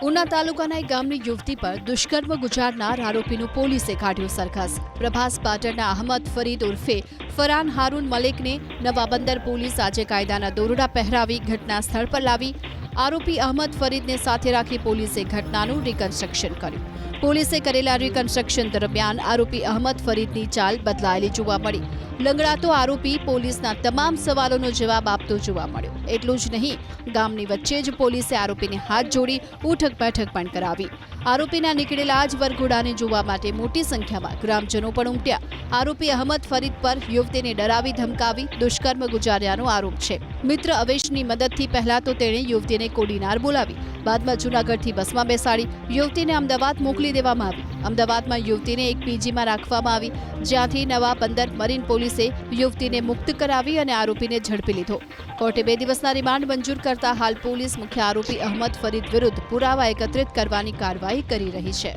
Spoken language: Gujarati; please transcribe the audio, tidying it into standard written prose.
ઉના તાલુકાના એક ગામની યુવતી પર દુષ્કર્મ ગુજારનાર આરોપીનું પોલીસે કાઢ્યું સરઘસ। પ્રભાસ પાટણના અહમદ ફરીદ ઉર્ફે ફરાન હારૂન મલેકને નવાબંદર પોલીસ આજે કાયદાના દોરડા પહેરાવી ઘટના સ્થળ પર લાવી આરોપી અહમદ ફરીદને સાથે રાખી પોલીસે ઘટનાનું રિકન્સ્ટ્રક્શન કર્યું। પોલીસે કરેલા રિકન્સ્ટ્રક્શન દરમિયાન આરોપી અહમદ ફરીદની ચાલ બદલાયેલી જોવા મળી। લંગડાતો આરોપી પોલીસના તમામ સવાલોનો જવાબ આપતો જોવા મળ્યો। એટલું જ નહીં, ગામની વચ્ચે જ પોલીસે આરોપીને હાથ જોડી ઉઠક બેઠક પણ કરાવી। આરોપીના નીકળેલા જ વરઘોડાને જોવા માટે મોટી સંખ્યામાં ગ્રામજનો પણ ઉમટ્યા। આરોપી અહમદ ફરીદ પર યુવતીને ડરાવી ધમકાવી દુષ્કર્મ ગુજાર્યાનો આરોપ છે। મિત્ર અવેશની મદદથી પહેલા તો તેણે યુવતીને કોડીનાર બોલાવી, બાદમાં જૂનાગઢથી બસમાં બેસાડી યુવતીને અમદાવાદ મોકલી દેવામાં આવી। અમદાવાદમાં યુવતીને એક પીજીમાં રાખવામાં આવી, જ્યાંથી નવાબંદર મરીન પોલીસે યુવતીને મુક્ત કરાવી અને આરોપીને ઝડપી લીધો। કોર્ટે 2 દિવસના રિમાન્ડ મંજૂર કરતા હાલ પોલીસ મુખ્ય આરોપી અહમદ ફરીદ વિરુદ્ધ પુરાવા એકત્રિત કરવાની કાર્યવાહી કરી રહી છે।